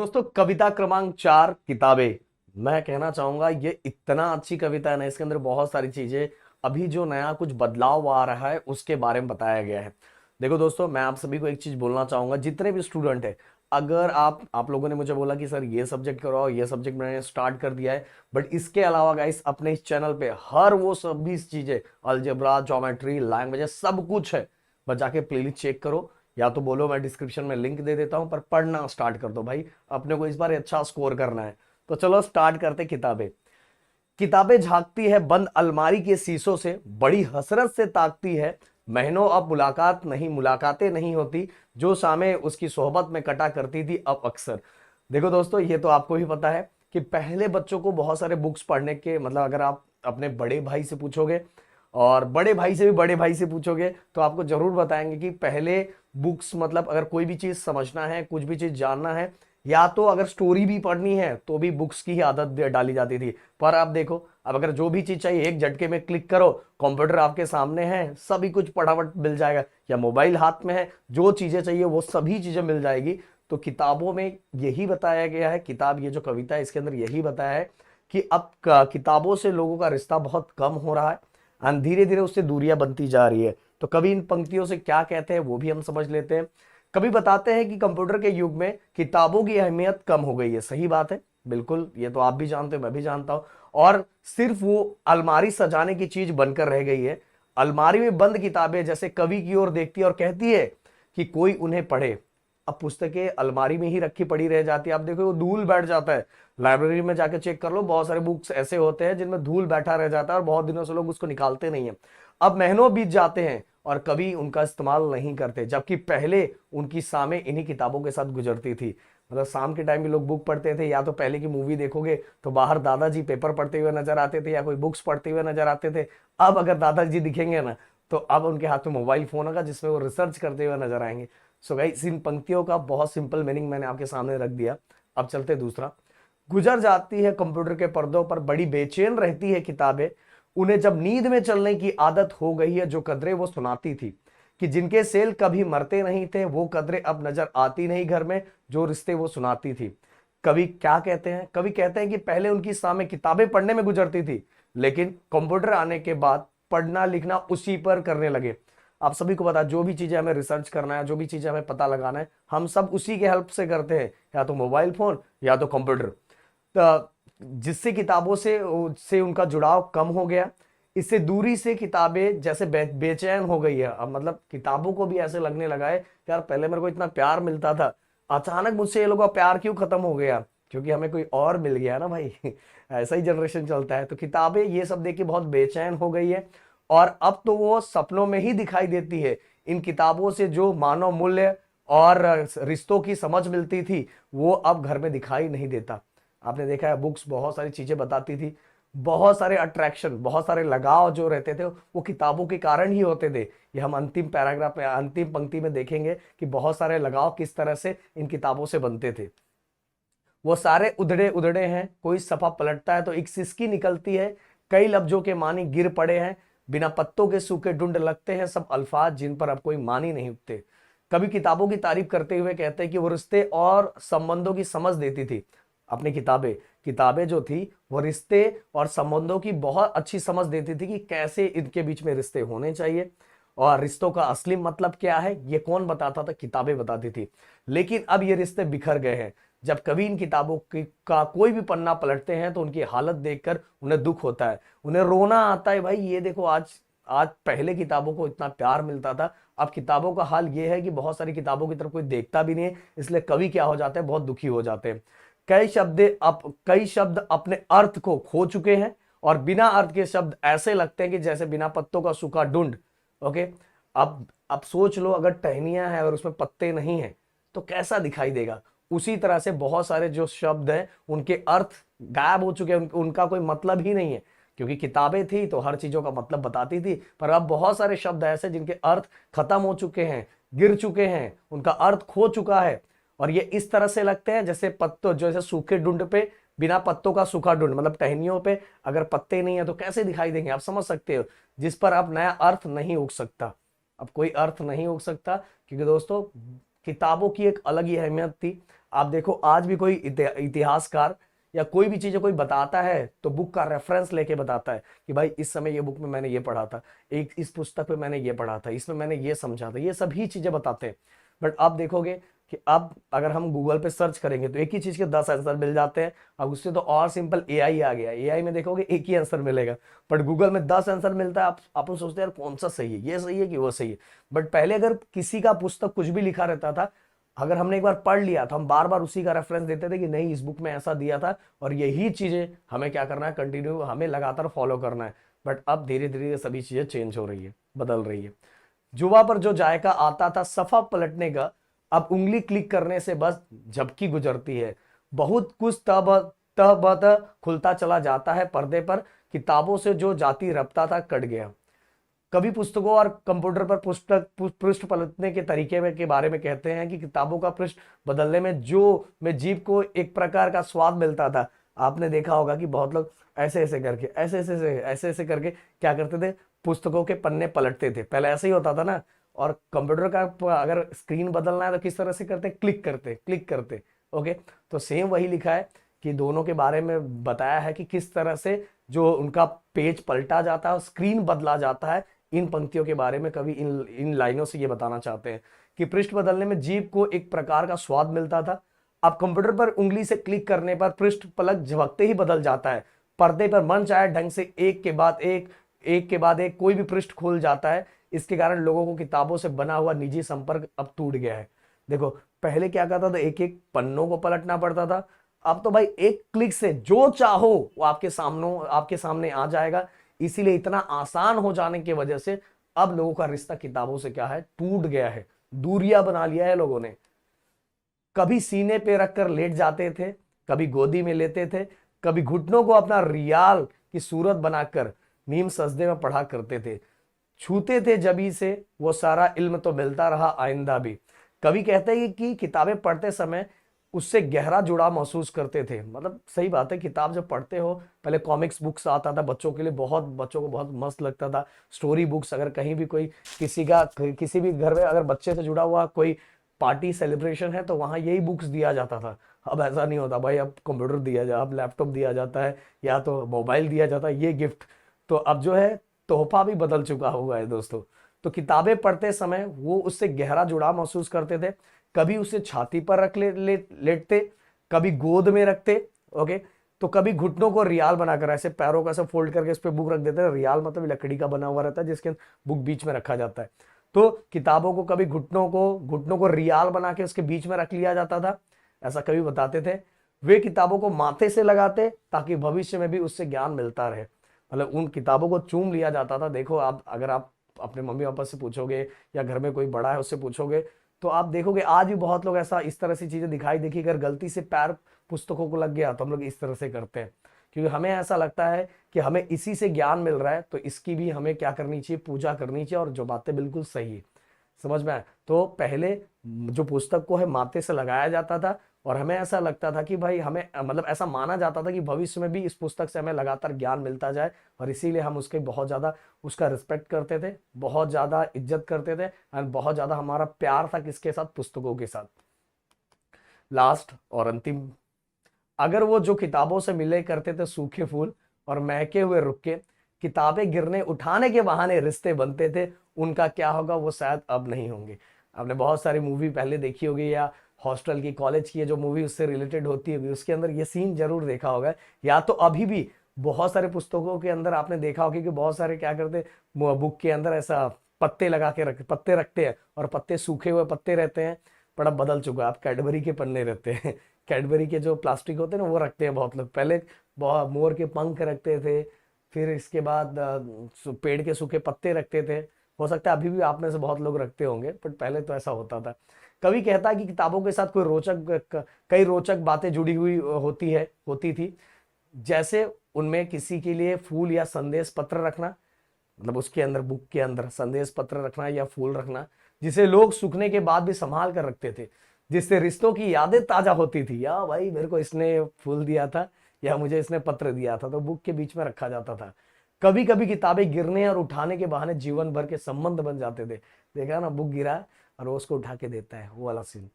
दोस्तों कविता क्रमांक 4 किताबें। मैं कहना चाहूंगा ये इतना अच्छी कविता है ना, इसके अंदर बहुत सारी चीजें, अभी जो नया कुछ बदलाव आ रहा है उसके बारे में बताया गया है। देखो दोस्तों, मैं आप सभी को एक चीज बोलना चाहूंगा, जितने भी स्टूडेंट है, अगर आप लोगों ने मुझे बोला कि सर ये सब्जेक्ट कराओ, ये सब्जेक्ट मैंने स्टार्ट कर दिया है, बट इसके अलावा गाइस अपने इस चैनल पे हर वो सभी चीजें, अलजेब्रा, ज्योमेट्री, लैंग्वेज, सब कुछ है। बस जाके प्लेलिस्ट चेक करो, या तो बोलो मैं डिस्क्रिप्शन में लिंक दे देता हूं, पर पढ़ना स्टार्ट कर दो भाई। अपने को इस बार अच्छा स्कोर करना है। तो चलो स्टार्ट करते। किताबें किताबें झांकती है बंद अलमारी के शीशों से, बड़ी हसरत से ताकती है। महीनों अब मुलाकातें नहीं होती, जो शामें उसकी सोहबत में कटा करती थी अब अक्सर। देखो दोस्तों, ये तो आपको भी पता है कि पहले बच्चों को बहुत सारे बुक्स पढ़ने के, मतलब अगर आप अपने बड़े भाई से पूछोगे और बड़े भाई से भी बड़े भाई से पूछोगे, तो आपको जरूर बताएंगे कि पहले बुक्स, मतलब अगर कोई भी चीज समझना है, कुछ भी चीज जानना है, या तो अगर स्टोरी भी पढ़नी है तो भी बुक्स की ही आदत डाली जाती थी। पर आप देखो, अब अगर जो भी चीज चाहिए एक झटके में क्लिक करो, कंप्यूटर आपके सामने है, सभी कुछ फटाफट मिल जाएगा, या मोबाइल हाथ में है, जो चीजें चाहिए वो सभी चीजें मिल जाएगी। तो किताबों में यही बताया गया है, किताब ये जो कविता है इसके अंदर यही बताया है कि अब किताबों से लोगों का रिश्ता बहुत कम हो रहा है और धीरे धीरे उससे दूरियां बनती जा रही है। तो कभी इन पंक्तियों से क्या कहते हैं वो भी हम समझ लेते हैं। कभी बताते हैं कि कंप्यूटर के युग में किताबों की अहमियत कम हो गई है। सही बात है, बिल्कुल, ये तो आप भी जानते हो, मैं भी जानता हूं। और सिर्फ वो अलमारी सजाने की चीज बनकर रह गई है। अलमारी में बंद किताबें जैसे कवि की ओर देखती है और कहती है कि कोई उन्हें पढ़े। अब पुस्तकें अलमारी में ही रखी पड़ी रह जाती है, आप देखो वो धूल बैठ जाता है। लाइब्रेरी में जाके चेक कर लो, बहुत सारे बुक्स ऐसे होते हैं जिनमें धूल बैठा रह जाता है और बहुत दिनों से लोग उसको निकालते नहीं है। अब महीनों बीत जाते हैं और कभी उनका इस्तेमाल नहीं करते, जबकि पहले उनकी शामें इन्हीं किताबों के साथ गुजरती थी। मतलब शाम के टाइम भी लोग बुक पढ़ते थे, या तो पहले की मूवी देखोगे तो बाहर दादाजी पेपर पढ़ते हुए नजर आते थे या कोई बुक्स पढ़ते हुए नजर आते थे। अब अगर दादाजी दिखेंगे ना, तो अब उनके हाथ में मोबाइल फोन होगा जिसमें वो रिसर्च करते हुए नजर आएंगे। सो गाइस, इन पंक्तियों का बहुत सिंपल मीनिंग मैंने आपके सामने रख दिया। अब चलते दूसरा। गुजर जाती है कंप्यूटर के पर्दों पर, बड़ी बेचैन रहती है किताबें। उन्हें जब नींद में चलने की आदत हो गई है, जो कदरें वो सुनाती थी कि जिनके सेल कभी मरते नहीं थे, वो कदरें अब नजर आती नहीं घर में, जो रिश्ते वो सुनाती थी। कवि क्या कहते हैं? कवि कहते हैं कि पहले उनकी शामें किताबें पढ़ने में गुजरती थी, लेकिन कंप्यूटर आने के बाद पढ़ना लिखना उसी पर करने लगे। आप सभी को पता है, जो भी चीजें हमें रिसर्च करना है, जो भी चीजें हमें पता लगाना है, हम सब उसी के हेल्प से करते हैं, या तो मोबाइल फोन या तो कंप्यूटर। जिससे किताबों से उनका जुड़ाव कम हो गया। इससे दूरी से किताबें जैसे बेचैन हो गई है। अब मतलब किताबों को भी ऐसे लगने लगा है कि यार पहले मेरे को इतना प्यार मिलता था, अचानक मुझसे ये लोगों का प्यार क्यों खत्म हो गया? क्योंकि हमें कोई और मिल गया ना भाई। ऐसा ही जनरेशन चलता है। तो किताबें ये सब देख के बहुत बेचैन हो गई है, और अब तो वो सपनों में ही दिखाई देती है। इन किताबों से जो मानव मूल्य और रिश्तों की समझ मिलती थी, वो अब घर में दिखाई नहीं देता। आपने देखा है, बुक्स बहुत सारी चीजें बताती थी, बहुत सारे अट्रैक्शन, बहुत सारे लगाव जो रहते थे वो किताबों के कारण ही होते थे। ये हम अंतिम पैराग्राफ में, अंतिम पंक्ति में देखेंगे कि बहुत सारे लगाव किस तरह से इन किताबों से बनते थे। वो सारे उधड़े उधड़े हैं, कोई सफा पलटता है तो एक सिसकी निकलती है, कई लफ्जों के मानी गिर पड़े हैं, बिना पत्तों के सूखे ढूंढ लगते हैं सब अल्फाज जिन पर अब कोई मानी नहीं उठते। कभी किताबों की तारीफ करते हुए कहते हैं कि वो रिश्ते और संबंधों की समझ देती थी। अपनी किताबें किताबें जो थी वो रिश्ते और संबंधों की बहुत अच्छी समझ देती थी कि कैसे इनके बीच में रिश्ते होने चाहिए, और रिश्तों का असली मतलब क्या है ये कौन बताता था? किताबें बताती थी। लेकिन अब ये रिश्ते बिखर गए हैं। जब कभी इन किताबों की का कोई भी पन्ना पलटते हैं तो उनकी हालत देखकर उन्हें दुख होता है, उन्हें रोना आता है। भाई ये देखो, आज आज पहले किताबों को इतना प्यार मिलता था, अब किताबों का हाल ये है कि बहुत सारी किताबों की तरफ कोई देखता भी नहीं है। इसलिए कवि क्या हो जाते हैं? बहुत दुखी हो जाते हैं। कई शब्द अपने अर्थ को खो चुके हैं, और बिना अर्थ के शब्द ऐसे लगते हैं कि जैसे बिना पत्तों का सूखा ढूंढ। ओके, अब सोच लो, अगर टहनियां हैं और उसमें पत्ते नहीं हैं तो कैसा दिखाई देगा? उसी तरह से बहुत सारे जो शब्द हैं उनके अर्थ गायब हो चुके हैं, उनका कोई मतलब ही नहीं है। क्योंकि किताबें थी तो हर चीजों का मतलब बताती थी, पर अब बहुत सारे शब्द ऐसे जिनके अर्थ खत्म हो चुके हैं, गिर चुके हैं, उनका अर्थ खो चुका है। और ये इस तरह से लगते हैं जैसे पत्तों, जैसे सूखे ढूंढ पे बिना पत्तों का सूखा ढूंढ, मतलब टहनियों पे अगर पत्ते नहीं है तो कैसे दिखाई देंगे? आप समझ सकते हो, जिस पर अब नया अर्थ नहीं उग सकता। अब कोई अर्थ नहीं उग सकता, क्योंकि दोस्तों किताबों की एक अलग ही अहमियत थी। आप देखो आज भी कोई इतिहासकार या कोई भी चीजें कोई बताता है तो बुक का रेफरेंस लेके बताता है कि भाई इस समय ये बुक में मैंने ये पढ़ा था, एक इस पुस्तक में मैंने ये पढ़ा था, इसमें मैंने ये समझा था, ये सभी चीजें बताते हैं। बट आप देखोगे कि अब अगर हम गूगल पे सर्च करेंगे तो एक ही चीज के 10 आंसर मिल जाते हैं। अब उससे तो और सिंपल एआई आ गया, एआई में देखोगे एक ही आंसर मिलेगा, बट गूगल में 10 आंसर मिलता है। आप अपन सोचते हैं यार कौन सा सही है, ये सही है कि वो सही है। बट पहले अगर किसी का पुस्तक कुछ भी लिखा रहता था, अगर हमने एक बार पढ़ लिया तो हम बार बार उसी का रेफरेंस देते थे कि नहीं इस बुक में ऐसा दिया था और यही चीजें हमें क्या करना है, कंटिन्यू हमें लगातार फॉलो करना है। बट अब धीरे धीरे सभी चीजें चेंज हो रही है, बदल रही है। जुबा पर जो जायका आता था सफा पलटने का, अब उंगली क्लिक करने से बस झपकी गुजरती है। बहुत कुछ तब तब खुलता चला जाता है पर्दे पर, किताबों से जो जाति रब्ता था कट गया। कभी पुस्तकों और कंप्यूटर पर पृष्ठ पलटने के तरीके के बारे में कहते हैं कि किताबों का पृष्ठ बदलने में में जीभ को एक प्रकार का स्वाद मिलता था। आपने देखा होगा कि बहुत लोग ऐसे ऐसे करके ऐसे ऐसे करके क्या करते थे, पुस्तकों के पन्ने पलटते थे। पहले ऐसे ही होता था ना। और कंप्यूटर का अगर स्क्रीन बदलना है तो किस तरह से करते, क्लिक करते। ओके, तो सेम वही लिखा है कि दोनों के बारे में बताया है कि किस तरह से जो उनका पेज पलटा जाता है, स्क्रीन बदला जाता है। इन पंक्तियों के बारे में कवि इन लाइनों से ये बताना चाहते हैं कि पृष्ठ बदलने में जीभ को एक प्रकार का स्वाद मिलता था। अब कंप्यूटर पर उंगली से क्लिक करने पर पृष्ठ पलक झपकते ही बदल जाता है। पर्दे पर मन चाहे ढंग से एक के बाद एक कोई भी पृष्ठ खोल जाता है। इसके कारण लोगों को किताबों से बना हुआ निजी संपर्क अब टूट गया है। देखो पहले क्या करता था, एक एक पन्नों को पलटना पड़ता था। अब तो भाई एक क्लिक से जो चाहो वो आपके सामने आ जाएगा। इसीलिए इतना आसान हो जाने की वजह से अब लोगों का रिश्ता किताबों से क्या है, टूट गया है। दूरियां बना लिया है लोगों ने। कभी सीने पे रखकर लेट जाते थे, कभी गोदी में लेते थे, कभी घुटनों को अपना रियाल की सूरत बनाकर नीम सजदे में पढ़ा करते थे। छूते थे जबी से वो सारा इल्म तो मिलता रहा आइंदा भी। कभी कहते हैं कि किताबें पढ़ते समय उससे गहरा जुड़ाव महसूस करते थे। मतलब सही बात है, किताब जब पढ़ते हो, पहले कॉमिक्स बुक्स आता था बच्चों के लिए, बहुत बच्चों को बहुत मस्त लगता था। स्टोरी बुक्स, अगर कहीं भी कोई किसी भी घर में अगर बच्चे से जुड़ा हुआ कोई पार्टी सेलिब्रेशन है तो वहां यही बुक्स दिया जाता था। अब ऐसा नहीं होता भाई, अब कंप्यूटर दिया जाए, अब लैपटॉप दिया जाता है या तो मोबाइल दिया जाता है, ये गिफ्ट। तो अब जो है तोहफा भी बदल चुका हुआ है दोस्तों। तो किताबें पढ़ते समय वो उससे गहरा जुड़ाव महसूस करते थे। कभी उसे छाती पर रख लेटते, कभी गोद में रखते। ओके, तो कभी घुटनों को रियाल बनाकर ऐसे पैरों का ऐसे फोल्ड करके इस पे बुक रख देते हैं। रियाल मतलब लकड़ी का बना हुआ रहता है जिसके बुक बीच में रखा जाता है। तो किताबों को कभी घुटनों को रियाल बना के उसके बीच में रख लिया जाता था, ऐसा कभी बताते थे। वे किताबों को माथे से लगाते ताकि भविष्य में भी उससे ज्ञान मिलता रहे। मतलब उन किताबों को चूम लिया जाता था। देखो आप, अगर आप अपने मम्मी पापा से पूछोगे या घर में कोई बड़ा है उससे पूछोगे तो आप देखोगे आज भी बहुत लोग ऐसा इस तरह से चीजें दिखाई देखी, अगर गलती से पैर पुस्तकों को लग गया तो हम लोग इस तरह से करते हैं, क्योंकि हमें ऐसा लगता है कि हमें इसी से ज्ञान मिल रहा है, तो इसकी भी हमें क्या करनी चाहिए, पूजा करनी चाहिए। और जो बातें बिल्कुल सही है, समझ में आए। तो पहले जो पुस्तक को है माथे से लगाया जाता था और हमें ऐसा लगता था कि भाई हमें मतलब ऐसा माना जाता था कि भविष्य में भी इस पुस्तक से हमें लगातार ज्ञान मिलता जाए, और इसीलिए हम उसके बहुत ज्यादा उसका रिस्पेक्ट करते थे, बहुत ज्यादा इज्जत करते थे, एंड बहुत ज्यादा हमारा प्यार था किसके साथ, पुस्तकों के साथ। लास्ट और अंतिम, अगर वो जो किताबों से मिले करते थे सूखे फूल और महके हुए रुक्के, किताबें गिरने उठाने के बहाने रिश्ते बनते थे, उनका क्या होगा वो शायद अब नहीं होंगे। आपने बहुत सारी मूवी पहले देखी होगी, या हॉस्टल की, कॉलेज की जो मूवी उससे रिलेटेड होती होगी, उसके अंदर ये सीन जरूर देखा होगा। या तो अभी भी बहुत सारे पुस्तकों के अंदर आपने देखा होगा कि बहुत सारे क्या करते, बुक के अंदर ऐसा पत्ते रखते हैं, और पत्ते सूखे हुए पत्ते रहते हैं। पर अब बदल चुका है, अब कैडबरी के पन्ने रहते हैं। कैडबरी के जो प्लास्टिक होते हैं ना वो रखते हैं बहुत लोग। पहले बहुत मोर के पंख रखते थे, फिर इसके बाद पेड़ के सूखे पत्ते रखते थे। हो सकता है अभी भी आप में से बहुत लोग रखते होंगे, बट पहले तो ऐसा होता था। कभी कहता है कि किताबों के साथ कई रोचक बातें जुड़ी हुई होती थी, जैसे उनमें किसी के लिए फूल या संदेश पत्र रखना, मतलब उसके अंदर, बुक के अंदर संदेश पत्र रखना या फूल रखना, जिसे लोग सूखने के बाद भी संभाल कर रखते थे, जिससे रिश्तों की यादें ताजा होती थी। या भाई मेरे को इसने फूल दिया था या मुझे इसने पत्र दिया था, तो बुक के बीच में रखा जाता था। कभी कभी किताबें गिरने और उठाने के बहाने जीवन भर के संबंध बन जाते थे। देखा ना, बुक गिरा और वो उसको उठा के देता है, वो वाला सीन।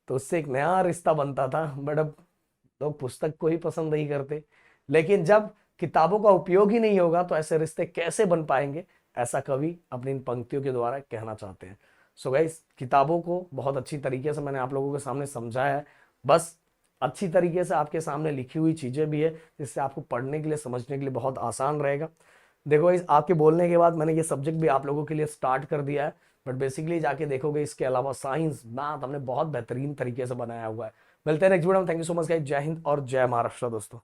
तो उससे एक नया रिश्ता बनता था। बट अब लोग पुस्तक को ही पसंद नहीं करते। लेकिन जब किताबों का उपयोग ही नहीं होगा तो ऐसे रिश्ते कैसे बन पाएंगे, ऐसा कवि अपनी इन पंक्तियों के द्वारा कहना चाहते हैं। सो गाइस, किताबों को बहुत अच्छी तरीके से मैंने आप लोगों के सामने समझाया है। बस अच्छी तरीके से आपके सामने लिखी हुई चीजें भी है, जिससे आपको पढ़ने के लिए, समझने के लिए बहुत आसान रहेगा। देखो इस आपके बोलने के बाद मैंने ये सब्जेक्ट भी आप लोगों के लिए स्टार्ट कर दिया है। बट बेसिकली जाके देखोगे, इसके अलावा साइंस, मैथ हमने बहुत बेहतरीन तरीके से बनाया हुआ है। मिलते हैं नेक्स्ट वीडियो में। Thank you so much guys. जय हिंद और जय महाराष्ट्र दोस्तों।